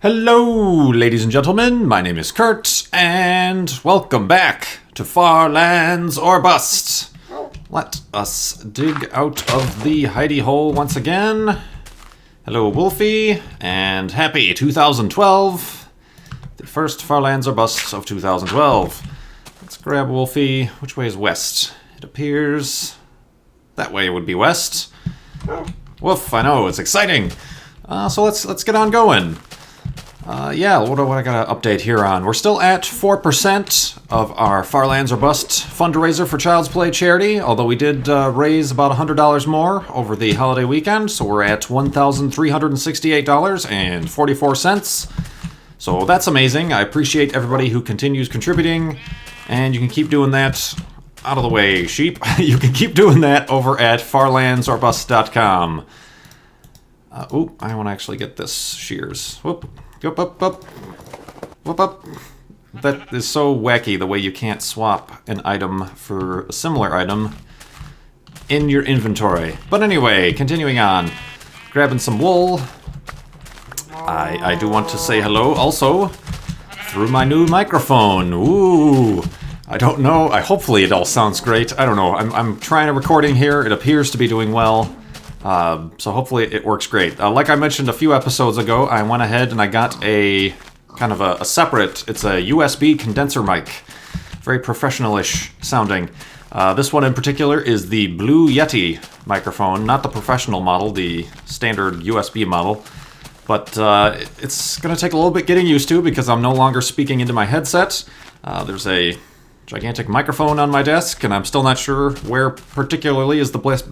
Hello, ladies and gentlemen, my name is Kurt, and welcome back to Far Lands or Bust. Let us dig out of the hidey hole once again. Hello, Wolfie, and happy 2012. The first Far Lands or Bust of 2012. Let's grab Wolfie. Which way is west? It appears that way would be west. Woof, I know, it's exciting. So let's get on going. What do I got to update here on? We're still at 4% of our Far Lands or Bust fundraiser for Child's Play charity, although we did raise about $100 more over the holiday weekend, so we're at $1,368.44. So that's amazing. I appreciate everybody who continues contributing, and you can keep doing that. Out of the way, sheep. You can keep doing that over at farlandsorbust.com. I want to actually get this shears. Whoop. Whoop, up, up. Whoop, up. That is so wacky, the way you can't swap an item for a similar item in your inventory. But anyway, continuing on. Grabbing some wool. I do want to say hello also through my new microphone. Ooh. I don't know. Hopefully it all sounds great. I don't know. I'm trying a recording here. It appears to be doing well. So hopefully it works great. Like I mentioned a few episodes ago, I went ahead and I got a kind of a separate, it's a USB condenser mic. Very professional-ish sounding. This one in particular is the Blue Yeti microphone, not the professional model, the standard USB model. But it's going to take a little bit getting used to because I'm no longer speaking into my headset. There's a gigantic microphone on my desk, and I'm still not sure where particularly is the best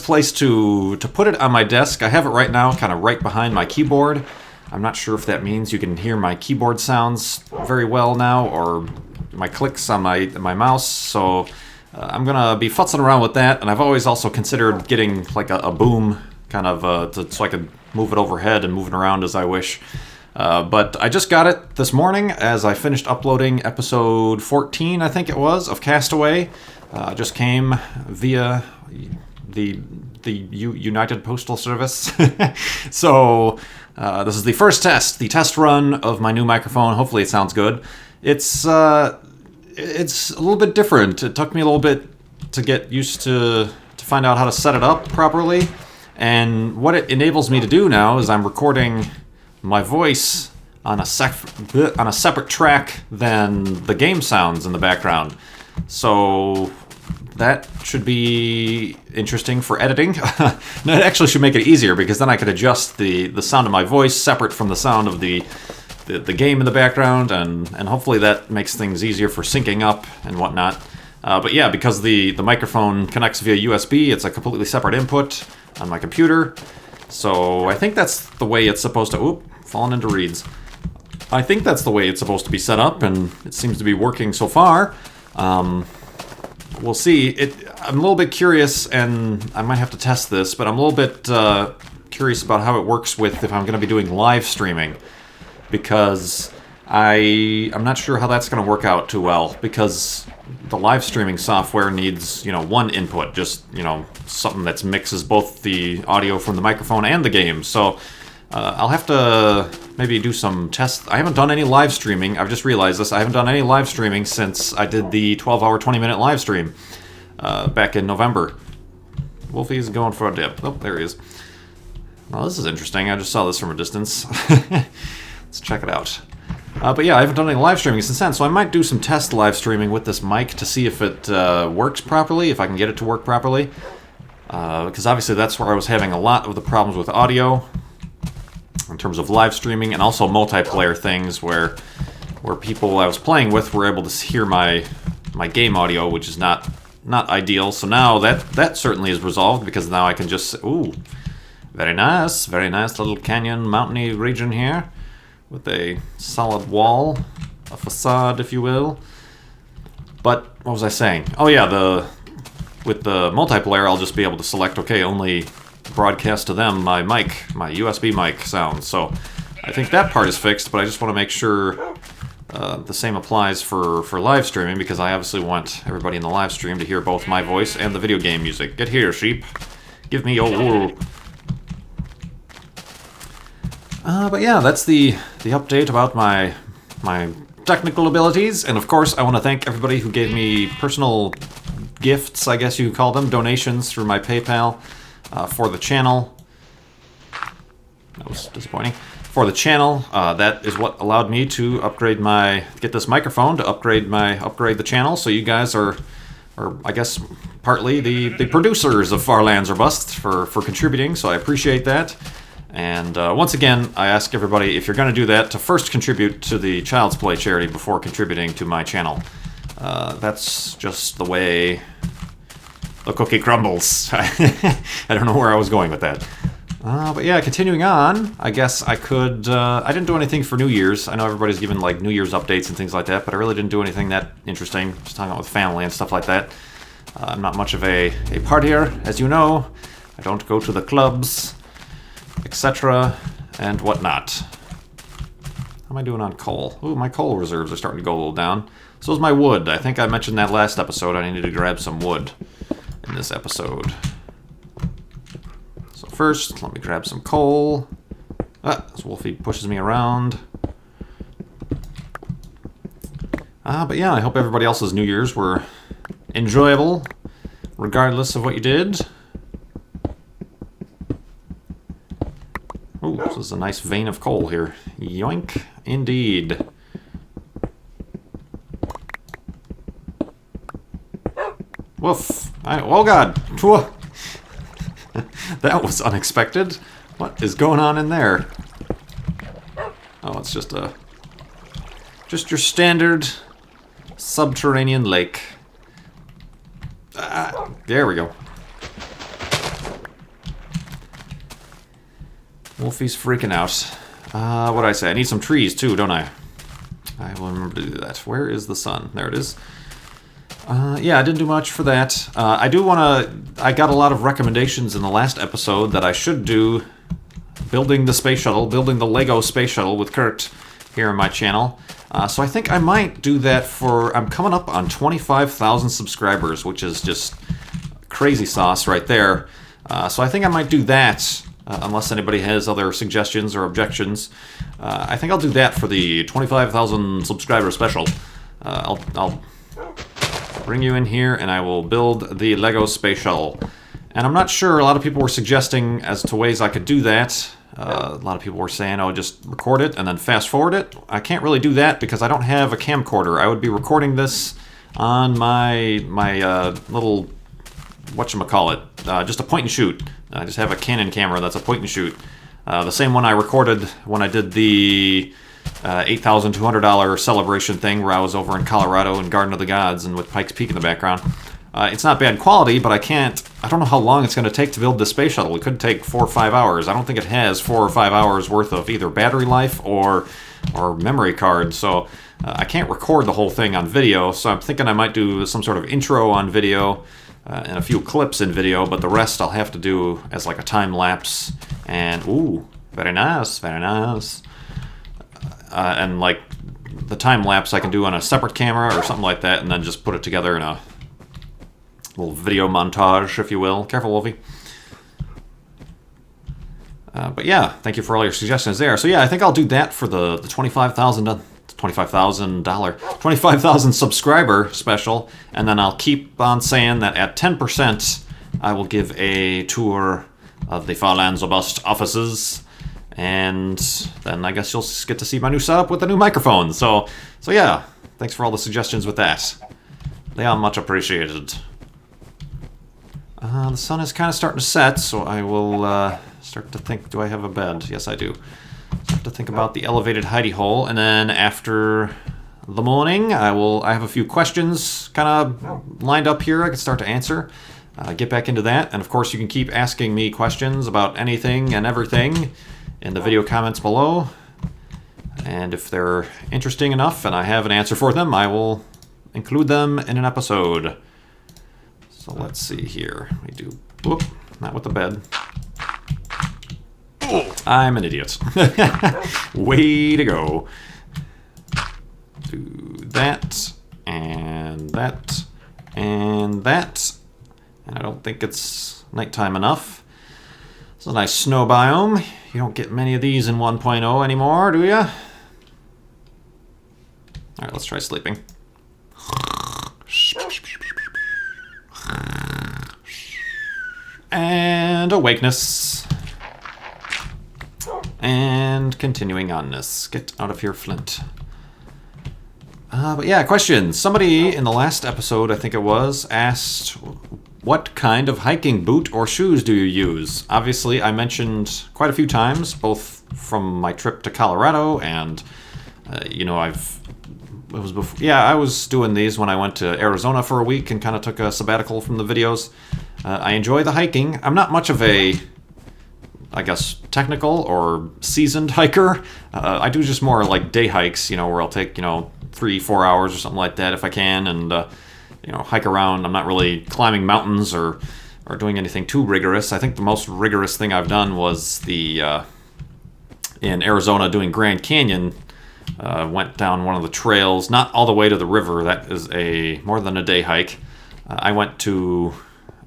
place to put it on my desk. I have it right now kind of right behind my keyboard. I'm not sure if that means you can hear my keyboard sounds very well now, or my clicks on my mouse, so I'm gonna be futzing around with that. And I've always also considered getting like a boom kind of so I could move it overhead and move it around as I wish. But I just got it this morning as I finished uploading episode 14, I think it was, of Castaway. Just came via the United Postal Service. So this is the first test, the test run of my new microphone. Hopefully it sounds good. It's a little bit different. It took me a little bit to get used to find out how to set it up properly. And what it enables me to do now is I'm recording my voice on a separate track than the game sounds in the background. So that should be interesting for editing. No, it actually should make it easier because then I could adjust the sound of my voice separate from the sound of the game in the background, and hopefully that makes things easier for syncing up and whatnot. But yeah, because the microphone connects via USB, it's a completely separate input on my computer. So I think that's the way it's supposed to... falling into reeds. I think that's the way it's supposed to be set up, and it seems to be working so far. We'll see. I'm a little bit curious, and I might have to test this, but I'm a little bit curious about how it works with if I'm going to be doing live streaming, because I'm not sure how that's going to work out too well, because the live streaming software needs, one input, just, something that mixes both the audio from the microphone and the game. So I'll have to maybe do some tests. I haven't done any live streaming. I've just realized this. I haven't done any live streaming since I did the 12-hour, 20-minute live stream back in November. Wolfie's going for a dip. Oh, there he is. Well, this is interesting. I just saw this from a distance. Let's check it out. But yeah, I haven't done any live streaming since then, so I might do some test live streaming with this mic to see if it works properly, if I can get it to work properly. Because obviously that's where I was having a lot of the problems with audio in terms of live streaming, and also multiplayer things where people I was playing with were able to hear my game audio, which is not ideal. So now that certainly is resolved, because now I can just... Ooh, very nice little canyon mountainy region here, with a solid wall, a facade, if you will. But what was I saying? Oh yeah, with the multiplayer, I'll just be able to select, okay, only broadcast to them my USB mic sounds. So I think that part is fixed, but I just want to make sure the same applies for live streaming, because I obviously want everybody in the live stream to hear both my voice and the video game music. Get here, sheep. Give me your wool. But yeah, that's the update about my technical abilities. And of course, I want to thank everybody who gave me personal gifts, I guess you could call them, donations through my PayPal for the channel. That was disappointing. For the channel, that is what allowed me to get this microphone to upgrade the channel. So you guys are I guess partly the producers of Far Lands or Bust for contributing. So I appreciate that. And once again, I ask everybody, if you're going to do that, to first contribute to the Child's Play charity before contributing to my channel. That's just the way the cookie crumbles. I don't know where I was going with that. But yeah, continuing on, I guess I could... I didn't do anything for New Year's. I know everybody's given like New Year's updates and things like that, but I really didn't do anything that interesting. Just hung out with family and stuff like that. I'm not much of a partier, as you know. I don't go to the clubs, etc. and whatnot. How am I doing on coal? Ooh, my coal reserves are starting to go a little down. So is my wood. I think I mentioned that last episode. I needed to grab some wood in this episode. So first, let me grab some coal. This Wolfie pushes me around. But yeah, I hope everybody else's New Year's were enjoyable, regardless of what you did. Oh, this is a nice vein of coal here. Yoink, indeed. Woof. Oh god. That was unexpected. What is going on in there? Oh, it's just your standard subterranean lake. There we go. Wolfie's freaking out. What did I say? I need some trees too, don't I? I will remember to do that. Where is the sun? There it is. Yeah, I didn't do much for that. I got a lot of recommendations in the last episode that I should do building the space shuttle, building the Lego space shuttle with Kurt here on my channel. So I think I might do that I'm coming up on 25,000 subscribers, which is just crazy sauce right there. So I think I might do that, unless anybody has other suggestions or objections. I think I'll do that for the 25,000 subscriber special. I'll bring you in here and I will build the Lego space shuttle. And I'm not sure, a lot of people were suggesting as to ways I could do that. A lot of people were saying, oh, just record it and then fast forward it. I can't really do that because I don't have a camcorder. I would be recording this on my little, whatchamacallit, just a point and shoot. I just have a Canon camera that's a point and shoot. The same one I recorded when I did the $8,200 celebration thing where I was over in Colorado in Garden of the Gods and with Pikes Peak in the background. It's not bad quality, but I don't know how long it's going to take to build this space shuttle. It could take 4 or 5 hours. I don't think it has 4 or 5 hours worth of either battery life or memory card, so I can't record the whole thing on video, so I'm thinking I might do some sort of intro on video and a few clips in video, but the rest I'll have to do as like a time lapse. And ooh, very nice, very nice. And like the time lapse I can do on a separate camera or something like that, and then just put it together in a little video montage, if you will. Careful, Wolfie. But yeah, thank you for all your suggestions there. So yeah, I think I'll do that for the 25,000 subscriber special, and then I'll keep on saying that at 10% I will give a tour of the Far Lands or Bust offices, and then I guess you'll get to see my new setup with the new microphone. So yeah, thanks for all the suggestions with that. They are much appreciated. The sun is kind of starting to set, so I will start to think, do I have a bed? Yes, I do. Start to think about the elevated hidey hole, and then after the morning, I have a few questions kind of lined up here I can start to answer. Get back into that, and of course you can keep asking me questions about anything and everything in the video comments below. And if they're interesting enough and I have an answer for them, I will include them in an episode. So let's see here. We do, whoop, not with the bed. Oh, I'm an idiot. Way to go. Do that, and that, and that. And I don't think it's nighttime enough. It's a nice snow biome You don't get many of these in 1.0 anymore, do ya? Alright, let's try sleeping. And awakeness. And continuing onness. Get out of here, Flint. But yeah, question. Somebody in the last episode, I think it was, asked, what kind of hiking boot or shoes do you use? Obviously, I mentioned quite a few times, both from my trip to Colorado and, I was doing these when I went to Arizona for a week and kind of took a sabbatical from the videos. I enjoy the hiking. I'm not much of a, I guess, technical or seasoned hiker. I do just more like day hikes, where I'll take, 3-4 hours or something like that if I can, and hike around. I'm not really climbing mountains or doing anything too rigorous. I think the most rigorous thing I've done was in Arizona doing Grand Canyon. Went down one of the trails, not all the way to the river. That is more than a day hike. I went to,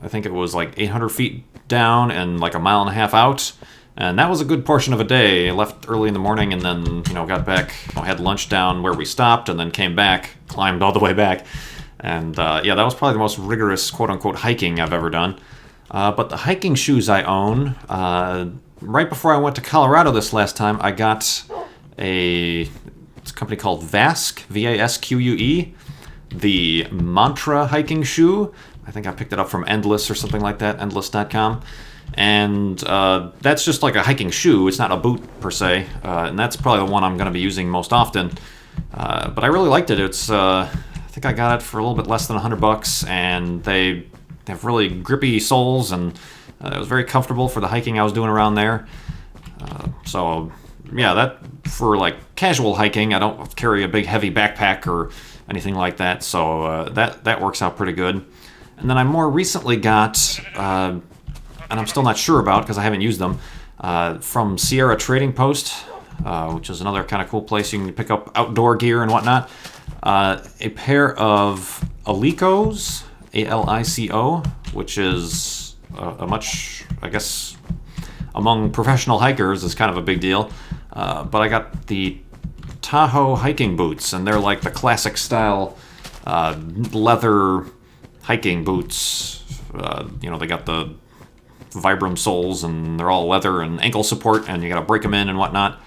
I think it was like 800 feet down and like a mile and a half out. And that was a good portion of a day. I left early in the morning and then, got back, had lunch down where we stopped and then came back, climbed all the way back. And that was probably the most rigorous quote-unquote hiking I've ever done. But the hiking shoes I own, right before I went to Colorado this last time, I got it's a company called Vasque, Vasque, the Mantra hiking shoe. I think I picked it up from Endless or something like that, endless.com. And that's just like a hiking shoe. It's not a boot per se, and that's probably the one I'm going to be using most often. But I really liked it. I think I got it for a little bit less than $100, and they have really grippy soles, and it was very comfortable for the hiking I was doing around there. That for like casual hiking, I don't carry a big heavy backpack or anything like that, so that works out pretty good. And then I more recently got, and I'm still not sure about because I haven't used them, from Sierra Trading Post, which is another kind of cool place you can pick up outdoor gear and whatnot. A pair of Alicos, Alico, which is a much, I guess, among professional hikers is kind of a big deal. But I got the Tahoe hiking boots, and they're like the classic style leather hiking boots. They got the Vibram soles, and they're all leather and ankle support, and you gotta break them in and whatnot.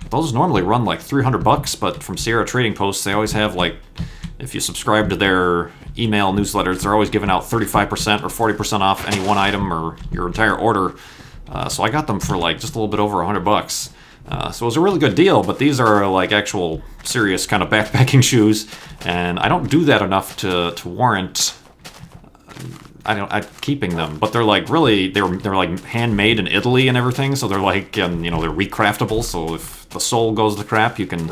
Those normally run like $300, but from Sierra Trading Post, they always have like, if you subscribe to their email newsletters, they're always giving out 35% or 40% off any one item or your entire order. So I got them for like just a little bit over $100. So it was a really good deal, but these are like actual serious kind of backpacking shoes, and I don't do that enough to warrant keeping them. But they're like really, they're like handmade in Italy and everything, so they're like, and they're recraftable, so if the sole goes to crap, you can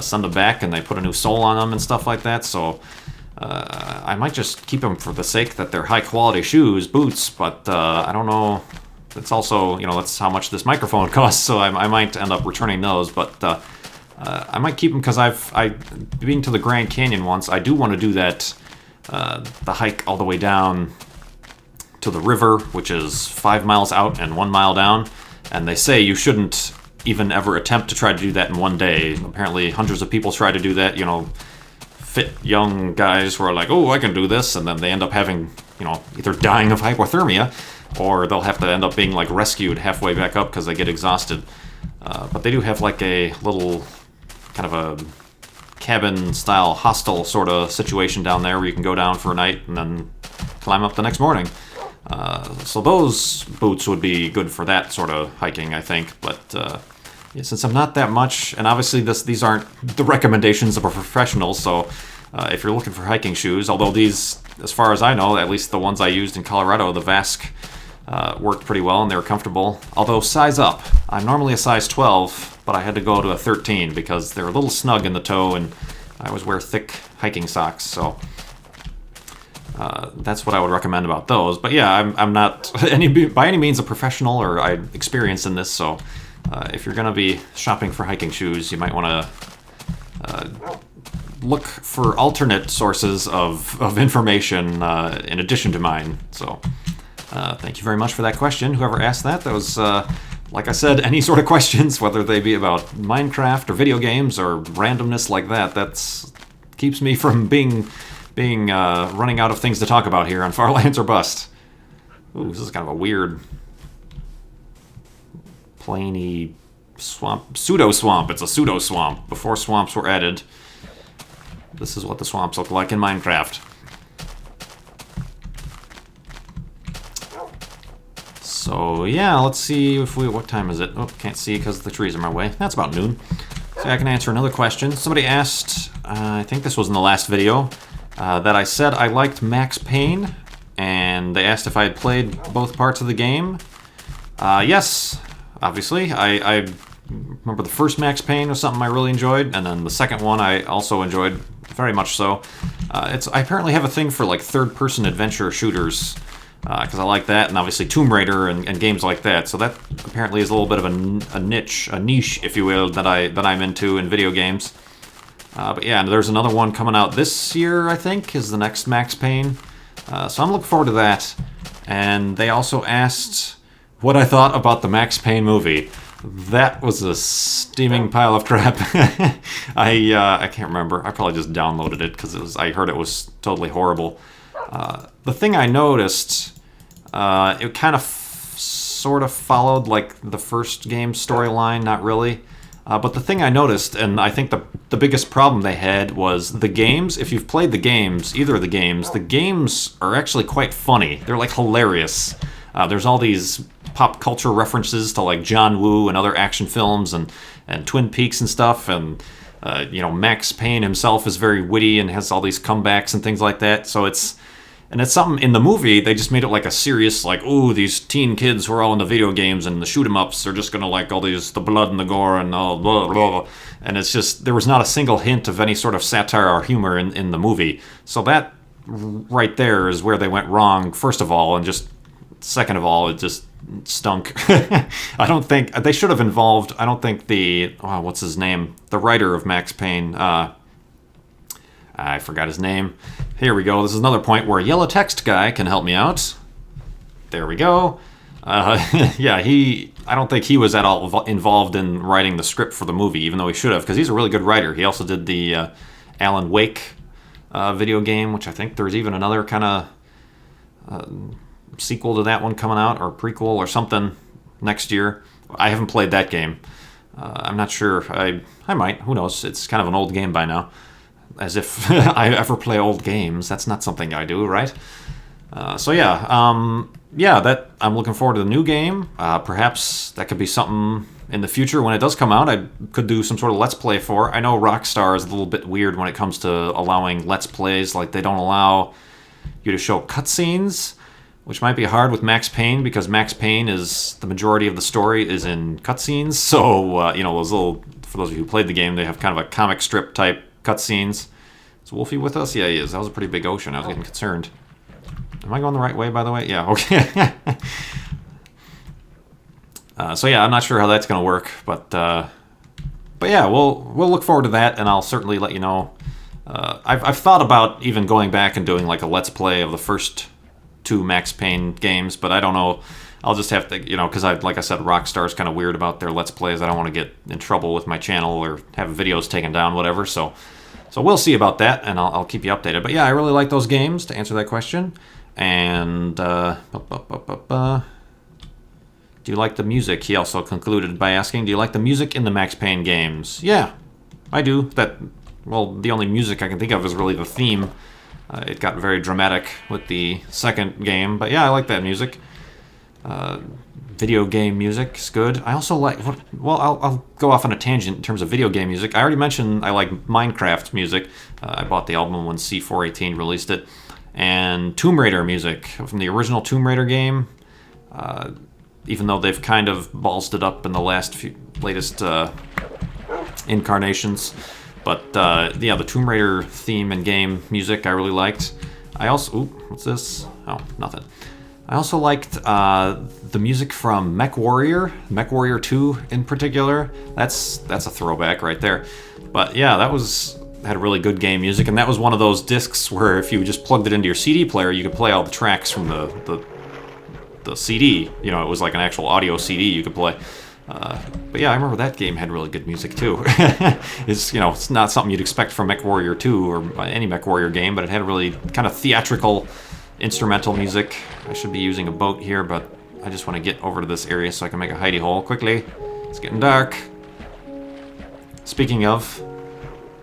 send them back and they put a new sole on them and stuff like that. So I might just keep them for the sake that they're high quality shoes, boots, but I don't know. It's also, that's how much this microphone costs, so I might end up returning those, but I might keep them because being to the Grand Canyon once, I do want to do that, the hike all the way down to the river, which is 5 miles out and 1 mile down, and they say you shouldn't even ever attempt to try to do that in one day. Apparently hundreds of people try to do that, fit young guys who are like, oh, I can do this, and then they end up having, either dying of hypothermia, or they'll have to end up being like rescued halfway back up because they get exhausted. But they do have like a little kind of a cabin-style hostel sort of situation down there where you can go down for a night and then climb up the next morning. So those boots would be good for that sort of hiking, I think. But since I'm not that much, and obviously these aren't the recommendations of a professional, so if you're looking for hiking shoes, although these, as far as I know, at least the ones I used in Colorado, the Vasque, worked pretty well and they were comfortable. Although size up, I'm normally a size 12, but I had to go to a 13 because they're a little snug in the toe, and I always wear thick hiking socks, so that's what I would recommend about those. But yeah, I'm not by any means a professional or experienced in this, so if you're going to be shopping for hiking shoes, you might want to look for alternate sources of information in addition to mine. So thank you very much for that question, whoever asked that. That was like I said, any sort of questions, whether they be about Minecraft or video games or randomness like that, that's keeps me from being running out of things to talk about here on Farlands or Bust. Ooh, this is kind of a weird, plainy swamp, pseudo-swamp. It's a pseudo-swamp. Before swamps were added, this is what the swamps look like in Minecraft. So yeah, let's see if what time is it? Oh, can't see because the trees are in my way. That's about noon. So I can answer another question. Somebody asked, I think this was in the last video, that I said I liked Max Payne, and they asked if I had played both parts of the game. Yes, obviously. I remember the first Max Payne was something I really enjoyed, and then the second one I also enjoyed very much so. I apparently have a thing for like third-person adventure shooters, because I like that, and obviously Tomb Raider and games like that. So that apparently is a little bit of a niche, if you will, that I'm into in video games. But yeah, and there's another one coming out this year, I think, is the next Max Payne. So I'm looking forward to that. And they also asked what I thought about the Max Payne movie. That was a steaming pile of crap. I can't remember. I probably just downloaded it because I heard it was totally horrible. The thing I noticed, it kind of sort of followed like the first game storyline, not really. But the thing I noticed, and I think the biggest problem they had was the games. If you've played the games, either of the games are actually quite funny. They're like hilarious. There's all these pop culture references to like John Woo and other action films and Twin Peaks and stuff. And, Max Payne himself is very witty and has all these comebacks and things like that. So it's something in the movie, they just made it like a serious, like, ooh, these teen kids who are all into video games and the shoot-em-ups are just gonna like all the blood and the gore and all blah, blah, blah. And it's just, there was not a single hint of any sort of satire or humor in the movie. So that right there is where they went wrong, first of all, and just second of all, it just stunk. I don't think, they should have involved, I don't think what's his name? The writer of Max Payne, I forgot his name. Here we go. This is another point where Yellow Text Guy can help me out. There we go. Yeah, I don't think he was at all involved in writing the script for the movie, even though he should have, because he's a really good writer. He also did the Alan Wake video game, which I think there's even another kind of sequel to that one coming out, or prequel or something next year. I haven't played that game. I'm not sure. I might. Who knows? It's kind of an old game by now. As if I ever play old games. That's not something I do, right? So yeah, that I'm looking forward to the new game. Perhaps that could be something in the future when it does come out. I could do some sort of Let's Play for. I know Rockstar is a little bit weird when it comes to allowing Let's Plays. Like, they don't allow you to show cutscenes, which might be hard with Max Payne, because Max Payne is, the majority of the story is in cutscenes. So, those little, for those of you who played the game, they have kind of a comic strip type cutscenes. Is Wolfie with us? Yeah, he is. That was a pretty big ocean. I was getting concerned. Am I going the right way, by the way? Yeah, okay. So yeah, I'm not sure how that's going to work, but yeah, we'll look forward to that, and I'll certainly let you know. I've thought about even going back and doing like a Let's Play of the first two Max Payne games, but I don't know. I'll just have to, because like I said, Rockstar's kind of weird about their Let's Plays. I don't want to get in trouble with my channel or have videos taken down, whatever. So we'll see about that, and I'll keep you updated. But yeah, I really like those games, to answer that question. And do you like the music? He also concluded by asking, do you like the music in the Max Payne games? Yeah, I do. The only music I can think of is really the theme. It got very dramatic with the second game, but yeah, I like that music. Video game music is good. I also like, I'll go off on a tangent in terms of video game music. I already mentioned I like Minecraft music. I bought the album when C418 released it. And Tomb Raider music from the original Tomb Raider game. Even though they've kind of ballsed it up in the latest incarnations. But the Tomb Raider theme and game music I really liked. I also, what's this? Oh, nothing. I also liked the music from Mech Warrior 2 in particular. That's a throwback right there. But yeah, had really good game music, and that was one of those discs where if you just plugged it into your CD player, you could play all the tracks from the the CD. You know, it was like an actual audio CD you could play. But yeah, I remember that game had really good music too. It's, you know, it's not something you'd expect from MechWarrior 2 or any MechWarrior game, but it had really kind of theatrical instrumental music. I should be using a boat here, but I just want to get over to this area so I can make a hidey hole quickly. It's getting dark. Speaking of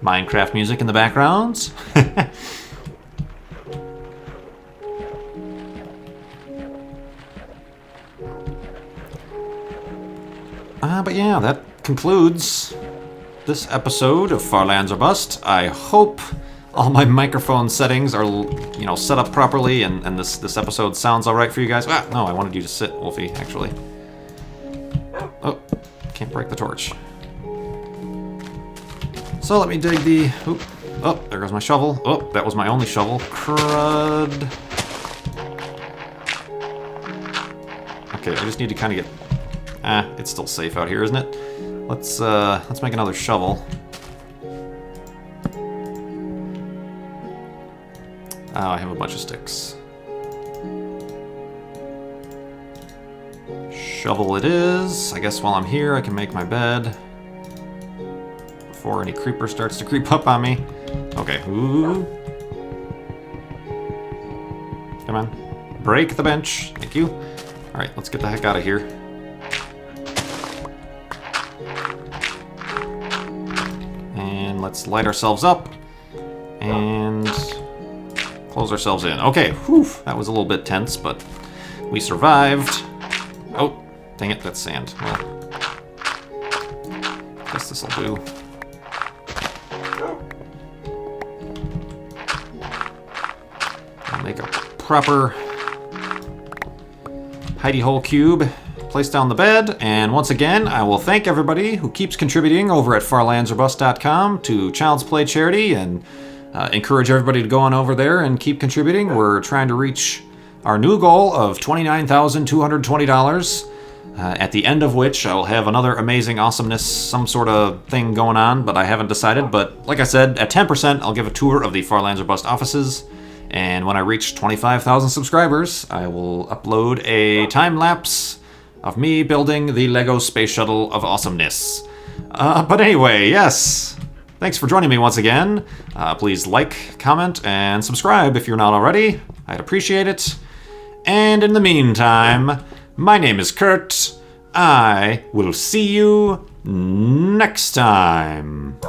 Minecraft music in the background. But yeah, that concludes this episode of Far Lands or Bust. I hope all my microphone settings are, you know, set up properly, and this episode sounds all right for you guys. Ah, no, I wanted you to sit, Wolfie, actually. Oh, can't break the torch. So let me dig the... Oop, oh, there goes my shovel. Oh, that was my only shovel. Crud. Okay, I just need to kind of get... it's still safe out here, isn't it? Let's make another shovel. Oh, I have a bunch of sticks. Shovel it is. I guess while I'm here, I can make my bed before any creeper starts to creep up on me. Okay. Ooh. Come on. Break the bench. Thank you. All right, let's get the heck out of here. And let's light ourselves up and close ourselves in. Okay, whew, that was a little bit tense, but we survived. Oh, dang it, that's sand. Well, guess this'll do. I'll make a proper hidey hole cube. Place down the bed, and once again, I will thank everybody who keeps contributing over at farlandsorbust.com to Child's Play charity, and encourage everybody to go on over there and keep contributing. We're trying to reach our new goal of $29,220, at the end of which I will have another amazing awesomeness, some sort of thing going on, but I haven't decided. But like I said, at 10%, I'll give a tour of the Far Lands or Bust offices. And when I reach 25,000 subscribers, I will upload a time-lapse of me building the Lego Space Shuttle of awesomeness. But anyway, yes. Thanks for joining me once again. Please like, comment, and subscribe if you're not already. I'd appreciate it. And in the meantime, my name is Kurt. I will see you next time.